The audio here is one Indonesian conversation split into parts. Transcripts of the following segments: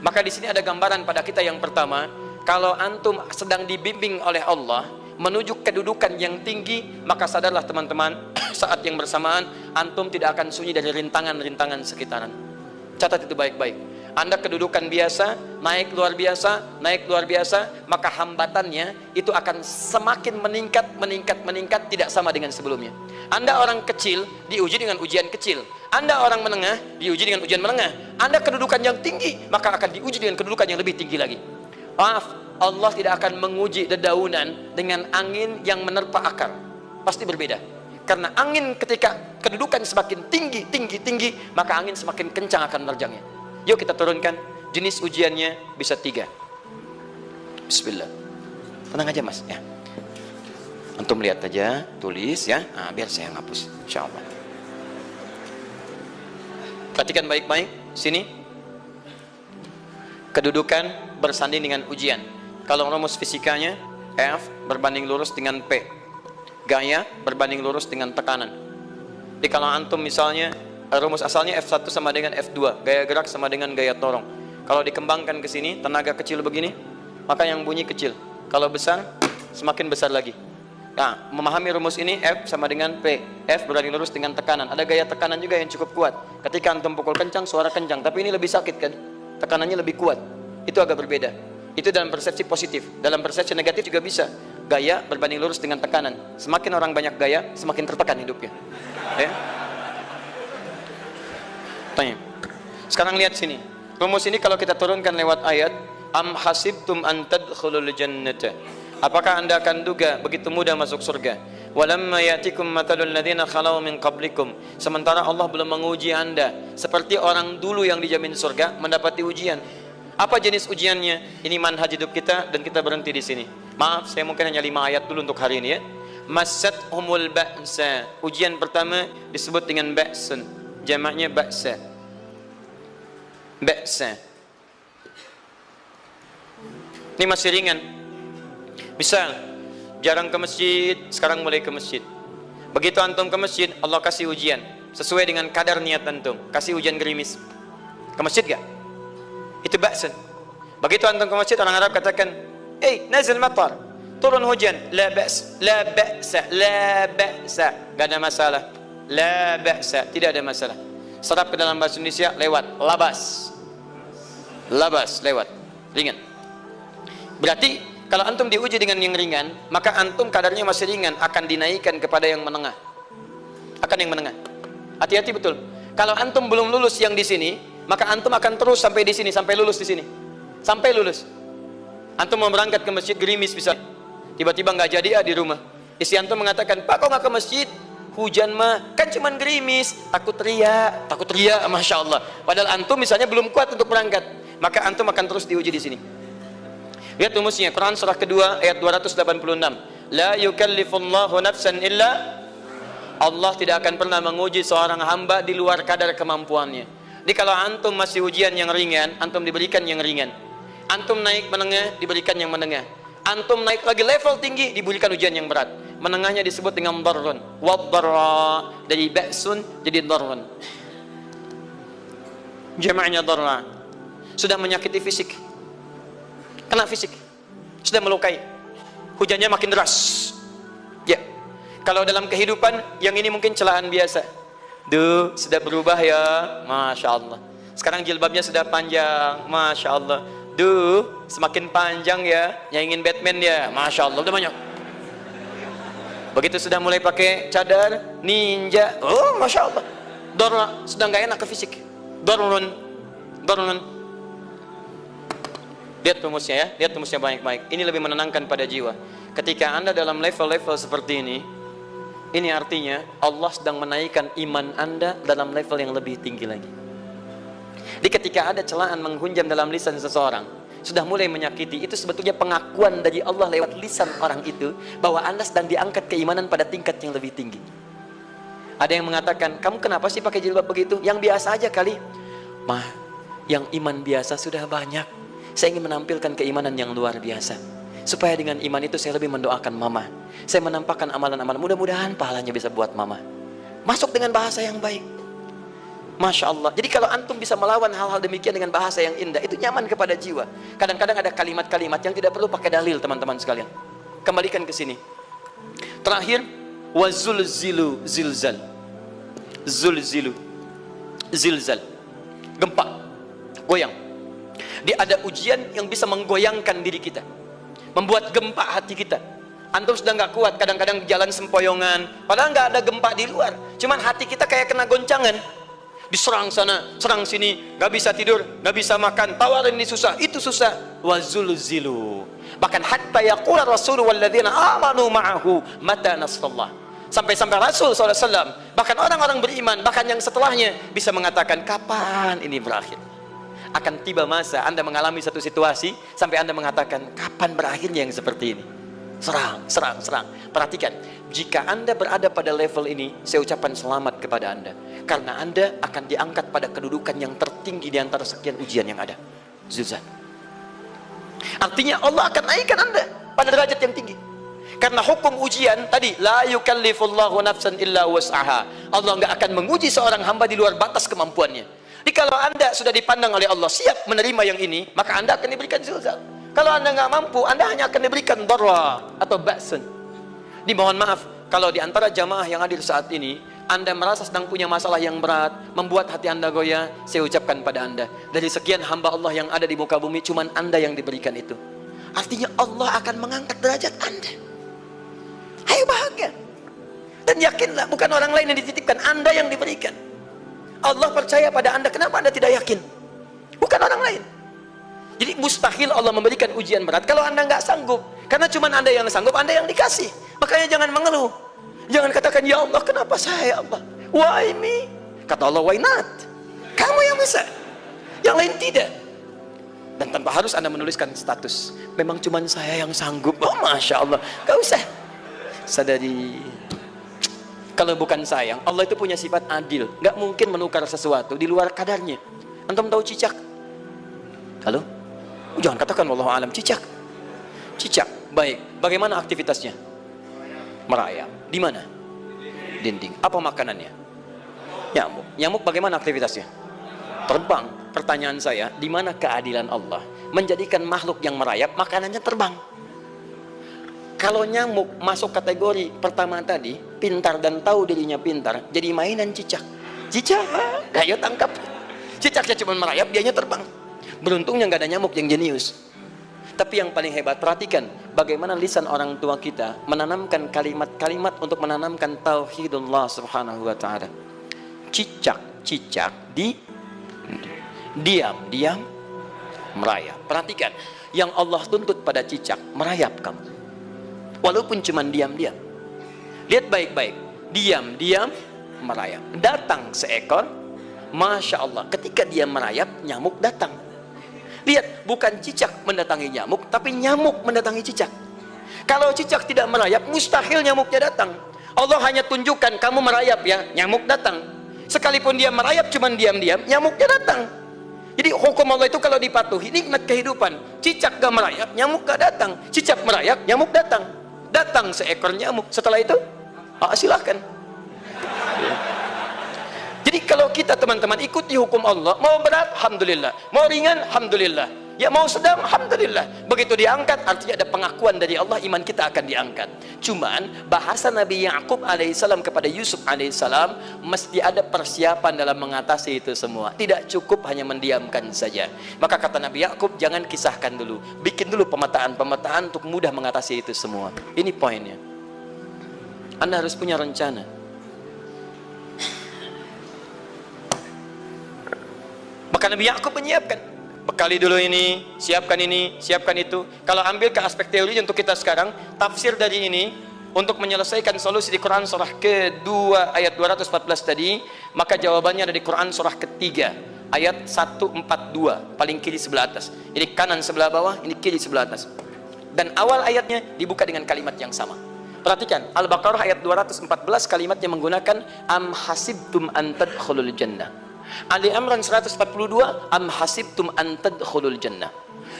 Maka di sini ada gambaran pada kita yang pertama, kalau antum sedang dibimbing oleh Allah menuju kedudukan yang tinggi, maka sadarlah teman-teman, saat yang bersamaan antum tidak akan sunyi dari rintangan-rintangan sekitaran. Catat itu baik-baik. Anda kedudukan biasa, naik luar biasa, maka hambatannya itu akan semakin meningkat, tidak sama dengan sebelumnya. Anda orang kecil, diuji dengan ujian kecil. Anda orang menengah, diuji dengan ujian menengah. Anda kedudukan yang tinggi, maka akan diuji dengan kedudukan yang lebih tinggi lagi. Maaf, Allah tidak akan menguji dedaunan dengan angin yang menerpa akar. Pasti berbeda. Karena angin ketika kedudukan semakin tinggi, maka angin semakin kencang akan menerjangnya. Yuk kita turunkan. Jenis ujiannya bisa 3. Bismillah. Tenang aja mas ya. Antum lihat aja, tulis ya. Nah, biar saya ngapus, insyaallah. Perhatikan baik-baik. Sini. Kedudukan bersanding dengan ujian. Kalau rumus fisikanya F berbanding lurus dengan P. Gaya berbanding lurus dengan tekanan. Jadi kalau antum misalnya rumus asalnya F1 sama dengan F2, gaya gerak sama dengan gaya dorong. Kalau dikembangkan ke sini, tenaga kecil begini, maka yang bunyi kecil. Kalau besar, semakin besar lagi. Nah, memahami rumus ini, F sama dengan P. F berbanding lurus dengan tekanan. Ada gaya tekanan juga yang cukup kuat. Ketika antum pukul kencang, suara kencang. Tapi ini lebih sakit kan? Tekanannya lebih kuat. Itu agak berbeda. Itu dalam persepsi positif. Dalam persepsi negatif juga bisa. Gaya berbanding lurus dengan tekanan. Semakin orang banyak gaya, semakin tertekan hidupnya. Ya? Tanya. Sekarang lihat sini. Rumus ini kalau kita turunkan lewat ayat, am hasibtum an tadkhulul jannata. Apakah anda akan duga begitu mudah masuk surga? Walamma ya'tikum mathalul ladzina khalau min qablikum. Sementara Allah belum menguji anda seperti orang dulu yang dijamin surga mendapati ujian. Apa jenis ujiannya? Ini manhaj hidup kita dan kita berhenti di sini. Maaf, saya mungkin hanya 5 ayat dulu untuk hari ini ya. Massathumul ba'sa. Ujian pertama disebut dengan ba'sun. Jamaknya ba'sa. Ba'sa. Ini masih ringan. Misal, jarang ke masjid, sekarang mulai ke masjid. Begitu antum ke masjid, Allah kasih ujian sesuai dengan kadar niat antum. Kasih ujian gerimis. Ke masjid gak? Itu ba'sun. Begitu antum ke masjid, orang Arab katakan, nazil matar, turun hujan. La ba's, la ba'sa, la ba'sa. Gak ada masalah. La ba'sa, tidak ada masalah. Serap ke dalam bahasa Indonesia lewat labas. Labas lewat. Ringan. Berarti kalau antum diuji dengan yang ringan, maka antum kadarnya masih ringan, akan dinaikkan kepada yang menengah. Akan yang menengah. Hati-hati betul. Kalau antum belum lulus yang di sini, maka antum akan terus sampai di sini, sampai lulus di sini. Sampai lulus. Antum mau berangkat ke masjid gerimis bisa. Tiba-tiba nggak jadi di rumah. Istri antum mengatakan, "Pak, kok nggak ke masjid? Hujan mah kan cuman gerimis." Takut teriak, masya Allah. Padahal antum misalnya belum kuat untuk berangkat, maka antum akan terus diuji di sini. Lihat rumusnya, Quran surah kedua ayat 286. La yukallifullahu nafsan illa. Allah tidak akan pernah menguji seorang hamba di luar kadar kemampuannya. Jadi kalau antum masih ujian yang ringan, antum diberikan yang ringan. Antum naik menengah, diberikan yang menengah. Antum naik lagi level tinggi, diberikan ujian yang berat. Menengahnya disebut dengan darrun. Waddarra, dari ba'sun jadi darrun. Jamaknya darra. Sudah menyakiti fisik. Kena fisik. Sudah melukai. Hujannya makin deras. Ya. Kalau dalam kehidupan, yang ini mungkin celaan biasa. Duh, sudah berubah ya, masya Allah. Sekarang jilbabnya sudah panjang, masya Allah. Duh, semakin panjang ya, yang ingin Batman ya, masya Allah, udah banyak. Begitu sudah mulai pakai cadar, ninja, oh masya Allah. Dorna, sudah nggak enak ke fisik. Dornun. Lihat rumusnya ya, lihat rumusnya baik-baik. Ini lebih menenangkan pada jiwa. Ketika anda dalam level-level seperti ini artinya Allah sedang menaikkan iman anda dalam level yang lebih tinggi lagi. Jadi ketika ada celaan menghunjam dalam lisan seseorang, sudah mulai menyakiti, itu sebetulnya pengakuan dari Allah lewat lisan orang itu, bahwa anda sedang diangkat keimanan pada tingkat yang lebih tinggi. Ada yang mengatakan, kamu kenapa sih pakai jilbab begitu? Yang biasa aja kali. Mah, yang iman biasa sudah banyak. Saya ingin menampilkan keimanan yang luar biasa. Supaya dengan iman itu saya lebih mendoakan mama. Saya menampakkan amalan-amalan, mudah-mudahan pahalanya bisa buat mama. Masuk dengan bahasa yang baik. Masya Allah. Jadi kalau antum bisa melawan hal-hal demikian dengan bahasa yang indah, itu nyaman kepada jiwa. Kadang-kadang ada kalimat-kalimat yang tidak perlu pakai dalil, teman-teman sekalian. Kembalikan ke sini. Terakhir, wazulzilu zilzal. Zulzilu zilzal. Gempa, goyang. Dia ada ujian yang bisa menggoyangkan diri kita, membuat gempa hati kita. Antum sudah nggak kuat, kadang-kadang jalan sempoyongan, padahal nggak ada gempa di luar, cuman hati kita kayak kena goncangan. Diserang sana, serang sini, nggak bisa tidur, nggak bisa makan, tawarin ini susah, itu susah. Wazulzilu. Bahkan hatta yaqula Rasul walladzina amanu ma'ahu mata nasrullah. Sampai-sampai Rasul SAW, bahkan orang-orang beriman, bahkan yang setelahnya bisa mengatakan, kapan ini berakhir? Akan tiba masa Anda mengalami satu situasi sampai Anda mengatakan, kapan berakhirnya yang seperti ini? Serang, serang, serang. Perhatikan, jika Anda berada pada level ini, saya ucapkan selamat kepada Anda, karena Anda akan diangkat pada kedudukan yang tertinggi di antara sekian ujian yang ada. Zilzal. Artinya Allah akan naikkan Anda pada derajat yang tinggi. Karena hukum ujian tadi, la yukallifullahu nafsan illa wus'aha. Allah nggak akan menguji seorang hamba di luar batas kemampuannya. Jadi kalau Anda sudah dipandang oleh Allah siap menerima yang ini, maka Anda akan diberikan zilzal. Kalau Anda nggak mampu, Anda hanya akan diberikan darra atau ba'sun. Dimohon maaf kalau di antara jamaah yang hadir saat ini Anda merasa sedang punya masalah yang berat, membuat hati Anda goyah. Saya ucapkan pada Anda, dari sekian hamba Allah yang ada di muka bumi, cuman Anda yang diberikan itu. Artinya Allah akan mengangkat derajat Anda. Ayo bahagia. Dan yakinlah, bukan orang lain yang dititipkan, Anda yang diberikan. Allah percaya pada Anda, kenapa Anda tidak yakin? Bukan orang lain. Jadi mustahil Allah memberikan ujian berat kalau Anda nggak sanggup. Karena cuma Anda yang sanggup, Anda yang dikasih. Makanya jangan mengeluh. Jangan katakan, ya Allah, kenapa saya, ya Allah? Why me? Kata Allah, why not? Kamu yang bisa, yang lain tidak. Dan tanpa harus Anda menuliskan status, memang cuma saya yang sanggup. Oh, Masya Allah, gak usah. Sadari, kalau bukan sayang, Allah itu punya sifat adil, nggak mungkin menukar sesuatu di luar kadarnya. Antum tahu cicak? Halo? Jangan katakan wallahu alam. Cicak, cicak, baik. Bagaimana aktivitasnya? Merayap. Di mana? Dinding. Apa makanannya? Nyamuk. Nyamuk bagaimana aktivitasnya? Terbang. Pertanyaan saya, di mana keadilan Allah menjadikan makhluk yang merayap makanannya terbang? Kalau nyamuk masuk kategori pertama tadi, pintar dan tahu dirinya pintar, jadi mainan cicak. Cicak, ayo tangkap. Cicaknya cuma merayap, dianya terbang. Beruntungnya nggak ada nyamuk yang jenius. Tapi yang paling hebat, perhatikan bagaimana lisan orang tua kita menanamkan kalimat-kalimat untuk menanamkan tauhidullah subhanahu wa ta'ala. Cicak-cicak diam-diam merayap. Perhatikan, yang Allah tuntut pada cicak, merayap kamu. Walaupun cuma diam-diam. Lihat baik-baik, diam-diam merayap. Datang seekor, Masya Allah, ketika dia merayap, nyamuk datang. Lihat, bukan cicak mendatangi nyamuk, tapi nyamuk mendatangi cicak. Kalau cicak tidak merayap, mustahil nyamuknya datang. Allah hanya tunjukkan, kamu merayap ya, nyamuk datang. Sekalipun dia merayap cuma diam-diam, nyamuknya datang. Jadi hukum Allah itu kalau dipatuhi, nikmat kehidupan. Cicak gak merayap, nyamuk gak datang. Cicak merayap, nyamuk datang. Datang seekor nyamuk. Setelah itu, silahkan. Jadi kalau kita teman-teman ikuti hukum Allah, mau berat, alhamdulillah. Mau ringan, alhamdulillah. Ya mau sedang, alhamdulillah. Begitu diangkat, artinya ada pengakuan dari Allah, iman kita akan diangkat. Cuman bahasa Nabi Ya'qub alaihissalam kepada Yusuf alaihissalam, mesti ada persiapan dalam mengatasi itu semua. Tidak cukup hanya mendiamkan saja. Maka kata Nabi Ya'qub, jangan kisahkan dulu, bikin dulu pemetaan-pemetaan untuk mudah mengatasi itu semua. Ini poinnya. Anda harus punya rencana. Maka Nabi Ya'qub menyiapkan, bekali dulu ini, siapkan itu. Kalau ambil ke aspek teori untuk kita sekarang, tafsir dari ini untuk menyelesaikan solusi di Quran surah kedua ayat 214 tadi, maka jawabannya ada di Quran surah ketiga ayat 142, paling kiri sebelah atas. Ini kanan sebelah bawah, ini kiri sebelah atas. Dan awal ayatnya dibuka dengan kalimat yang sama. Perhatikan, Al-Baqarah ayat 214 kalimatnya menggunakan am hasibtum an tadkhulul jannah. Ali Imran 142, am hasibtum an tadkhulul jannah.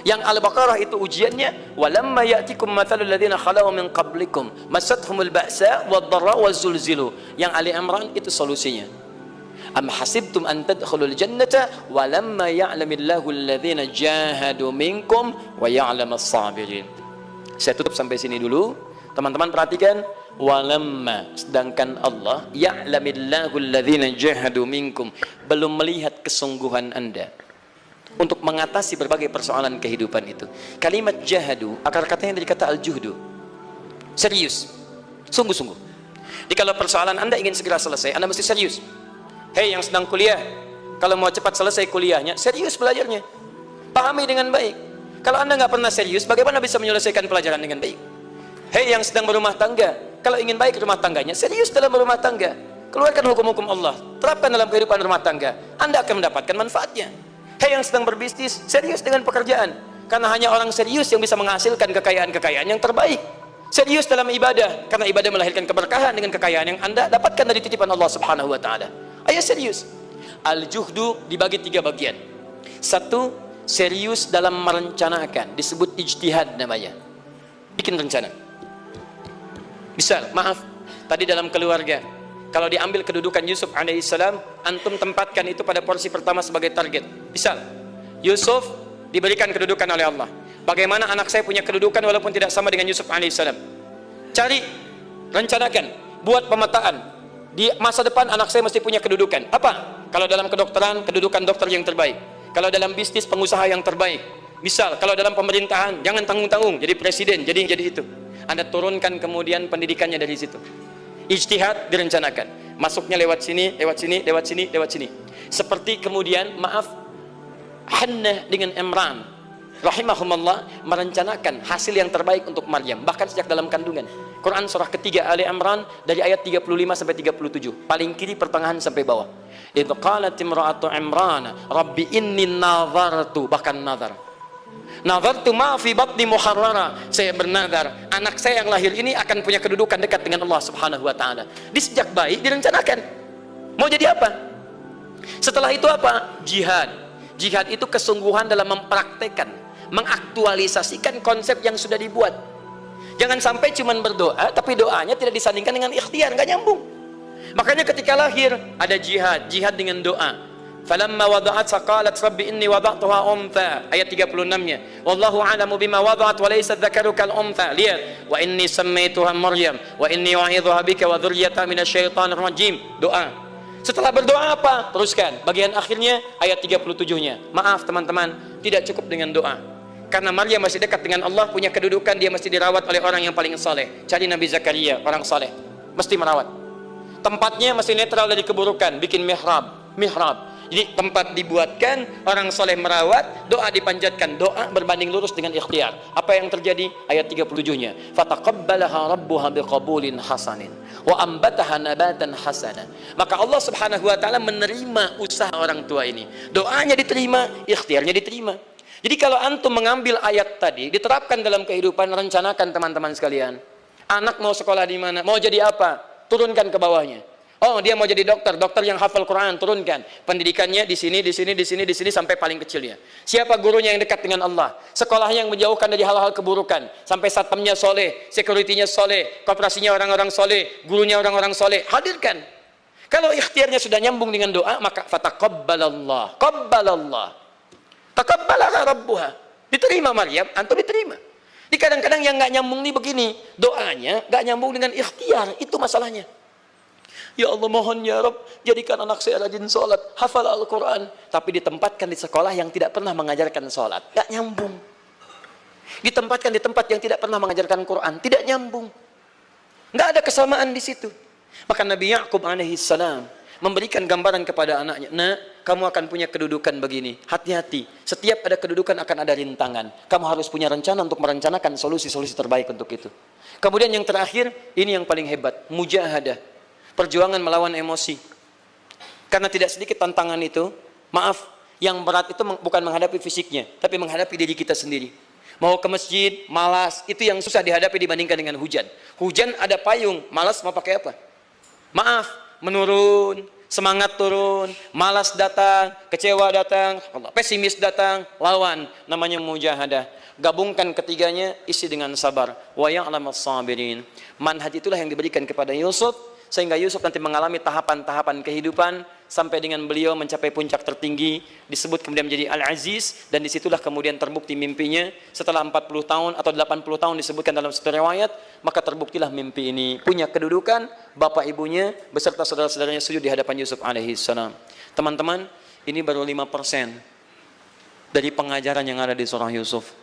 Yang Al-Baqarah itu ujiannya, walamma ya'tikum mathalul ladzina khalau min qablikum masathumul ba'sa wad-dharra wazulzilu. Yang Ali Imran itu solusinya. Am hasibtum an tadkhulul jannata walamma ya'lamillahu alladzina jahadu minkum wa ya'lamas sabirin. Saya tutup sampai sini dulu. Teman-teman perhatikan, walamma, sedangkan Allah ya'lamillahu alladzina jahadu minkum, belum melihat kesungguhan Anda untuk mengatasi berbagai persoalan kehidupan itu. Kalimat jahadu akar katanya dari kata al-juhdu, serius, sungguh-sungguh. Jadi kalau persoalan Anda ingin segera selesai, Anda mesti serius. Hei yang sedang kuliah, kalau mau cepat selesai kuliahnya, serius belajarnya, pahami dengan baik. Kalau Anda nggak pernah serius, bagaimana bisa menyelesaikan pelajaran dengan baik? Hei yang sedang berumah tangga, kalau ingin baik rumah tangganya, serius dalam berumah tangga, keluarkan hukum-hukum Allah, terapkan dalam kehidupan rumah tangga, Anda akan mendapatkan manfaatnya. Hei yang sedang berbisnis, serius dengan pekerjaan, karena hanya orang serius yang bisa menghasilkan kekayaan-kekayaan yang terbaik. Serius dalam ibadah, karena ibadah melahirkan keberkahan dengan kekayaan yang Anda dapatkan dari titipan Allah Subhanahu wa taala. Ayo serius. Al-juhdu dibagi 3 bagian. 1, serius dalam merencanakan, disebut ijtihad namanya. Bikin rencana. Misal, maaf, tadi dalam keluarga, kalau diambil kedudukan Yusuf alaihissalam, antum tempatkan itu pada porsi pertama sebagai target. Misal, Yusuf diberikan kedudukan oleh Allah. Bagaimana anak saya punya kedudukan walaupun tidak sama dengan Yusuf alaihissalam? Cari, rencanakan, buat pemetaan. Di masa depan anak saya mesti punya kedudukan. Apa? Kalau dalam kedokteran, kedudukan dokter yang terbaik. Kalau dalam bisnis, pengusaha yang terbaik. Misal, kalau dalam pemerintahan, jangan tanggung-tanggung, jadi presiden, jadi itu. Anda turunkan kemudian pendidikannya dari situ. Ijtihad direncanakan, masuknya lewat sini, lewat sini, lewat sini, lewat sini. Seperti kemudian, maaf, Hannah dengan Imran rahimahumullah merencanakan hasil yang terbaik untuk Maryam, bahkan sejak dalam kandungan. Quran surah ketiga Ali Imran dari ayat 35 sampai 37, paling kiri pertengahan sampai bawah. Idz qalat imra'atu Imran rabbi inni nazartu, bahkan nazartu ma fi batni muharrara, saya bernazar anak saya yang lahir ini akan punya kedudukan dekat dengan Allah Subhanahu wa taala. Di sejak bayi direncanakan mau jadi apa. Setelah itu apa? Jihad itu kesungguhan dalam mempraktekkan, mengaktualisasikan konsep yang sudah dibuat. Jangan sampai cuma berdoa tapi doanya tidak disandingkan dengan ikhtiar, nggak nyambung. Makanya ketika lahir ada jihad dengan doa. Falamma wada'at faqalat rabbi inni wada'tuha untha, ayat 36-nya. Wallahu a'lamu bima wada'at wa laysa dzakaru kal untha. Lihat, wa inni sammaituha Maryam wa inni u'idzuha bika wa dzurriyyataha minasyaitonir rajim. Doa. Setelah berdoa apa? Teruskan. Bagian akhirnya ayat 37-nya. Maaf teman-teman, tidak cukup dengan doa. Karena Maryam masih dekat dengan Allah, punya kedudukan, dia mesti dirawat oleh orang yang paling saleh. Cari Nabi Zakaria, orang saleh. Mesti merawat. Tempatnya masih netral dari keburukan, bikin mihrab. Jadi tempat dibuatkan, orang soleh merawat, doa dipanjatkan, doa berbanding lurus dengan ikhtiar. Apa yang terjadi? Ayat 37-nya. Fataqabbalaha rabbuha biqabulin hasanin wa ambataha nabatan hasana. Maka Allah Subhanahu wa taala menerima usaha orang tua ini. Doanya diterima, ikhtiarnya diterima. Jadi kalau antum mengambil ayat tadi, diterapkan dalam kehidupan, rencanakan teman-teman sekalian. Anak mau sekolah di mana? Mau jadi apa? Turunkan ke bawahnya. Oh, dia mau jadi dokter yang hafal Quran, turunkan. Pendidikannya di sini sampai paling kecilnya. Siapa gurunya yang dekat dengan Allah? Sekolahnya yang menjauhkan dari hal-hal keburukan. Sampai satpamnya soleh, securitynya soleh, koperasinya orang-orang soleh, gurunya orang-orang soleh. Hadirkan. Kalau ikhtiarnya sudah nyambung dengan doa, maka fataqabbalallah. Taqabbalaha rabbuha. Diterima Maryam, antum diterima. Di kadang-kadang yang nggak nyambung nih begini, doanya nggak nyambung dengan ikhtiar, itu masalahnya. Ya Allah mohon ya Rabb, jadikan anak saya rajin sholat, hafal Al-Quran, tapi ditempatkan di sekolah yang tidak pernah mengajarkan sholat, gak nyambung. Ditempatkan di tempat yang tidak pernah mengajarkan Quran, tidak nyambung. Gak ada kesamaan di situ. Maka Nabi Ya'qub alaihissalam memberikan gambaran kepada anaknya, nak, kamu akan punya kedudukan begini, hati-hati, setiap ada kedudukan akan ada rintangan, kamu harus punya rencana untuk merencanakan solusi-solusi terbaik untuk itu. Kemudian yang terakhir, ini yang paling hebat, mujahadah. Perjuangan melawan emosi. Karena tidak sedikit tantangan itu, maaf, yang berat itu bukan menghadapi fisiknya, tapi menghadapi diri kita sendiri. Mau ke masjid, malas, itu yang susah dihadapi dibandingkan dengan hujan. Hujan ada payung, malas mau pakai apa? Maaf, menurun, Semangat turun, malas datang, kecewa datang, pesimis datang, lawan, namanya mujahadah. Gabungkan ketiganya, isi dengan sabar. Wa ya'lamas sabirin. Manhaj itulah yang diberikan kepada Yusuf, sehingga Yusuf nanti mengalami tahapan-tahapan kehidupan sampai dengan beliau mencapai puncak tertinggi, disebut kemudian menjadi Al-Aziz, dan disitulah kemudian terbukti mimpinya setelah 40 tahun atau 80 tahun disebutkan dalam satu riwayat, maka terbuktilah mimpi ini punya kedudukan, bapak ibunya beserta saudara-saudaranya sujud di hadapan Yusuf alaihi salam. Teman-teman, ini baru 5% dari pengajaran yang ada di surah Yusuf.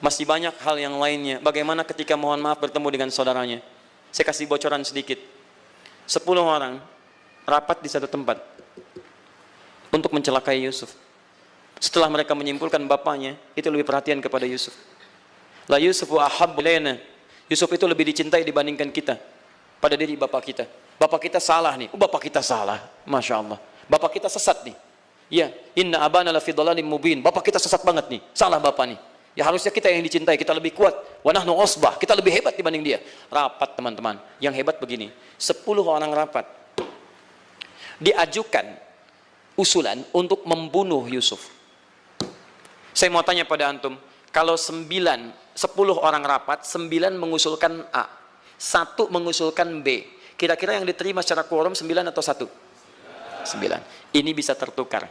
Masih banyak hal yang lainnya. Bagaimana ketika mohon maaf bertemu dengan saudaranya. Saya kasih bocoran sedikit. 10 orang rapat di satu tempat untuk mencelakai Yusuf. Setelah mereka menyimpulkan bapaknya itu lebih perhatian kepada Yusuf. La Yusufu ahabbu ilaina. Yusuf itu lebih dicintai dibandingkan kita pada diri bapak kita. Bapak kita salah nih. Bapak kita salah. Masya Allah. Bapak kita sesat nih. Ya, inna abana la fi dhalalim mubin. Bapak kita sesat banget nih. Salah bapak nih. Ya harusnya kita yang dicintai, kita lebih kuat. Wa nahnu usbah, kita lebih hebat dibanding dia. Rapat teman-teman. Yang hebat begini. 10 orang rapat. Diajukan usulan untuk membunuh Yusuf. Saya mau tanya pada antum, kalau 10 orang rapat, 9 mengusulkan A, 1 mengusulkan B, kira-kira yang diterima secara quorum 9 atau 1? 9. Ini bisa tertukar.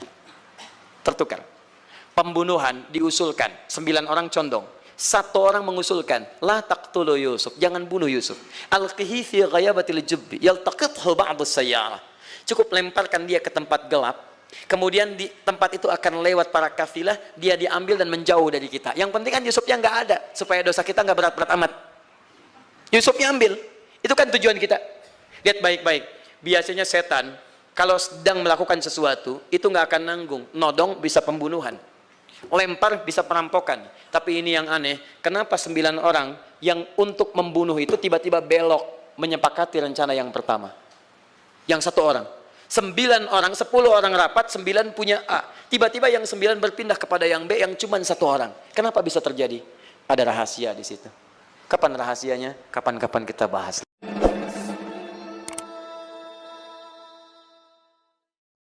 Pembunuhan diusulkan, 9 orang condong. 1 orang mengusulkan, la taqtulu Yusuf, jangan bunuh Yusuf. Alqihi fi ghayabatil jubbi, yaltaqithu ba'd as-sayyarah. Cukup lemparkan dia ke tempat gelap. Kemudian di tempat itu akan lewat para kafilah, dia diambil dan menjauh dari kita. Yang penting kan Yusufnya nggak ada, supaya dosa kita nggak berat-berat amat. Yusufnya ambil, itu kan tujuan kita. Lihat baik-baik. Biasanya setan kalau sedang melakukan sesuatu itu nggak akan nanggung. Nodong bisa pembunuhan, lempar bisa perampokan. Tapi ini yang aneh, kenapa 9 orang yang untuk membunuh itu tiba-tiba belok menyepakati rencana yang pertama? Yang 1 orang. 9 orang, 10 orang rapat, 9 punya A. Tiba-tiba yang 9 berpindah kepada yang B yang cuma 1 orang. Kenapa bisa terjadi? Ada rahasia di situ. Kapan rahasianya? Kapan-kapan kita bahas.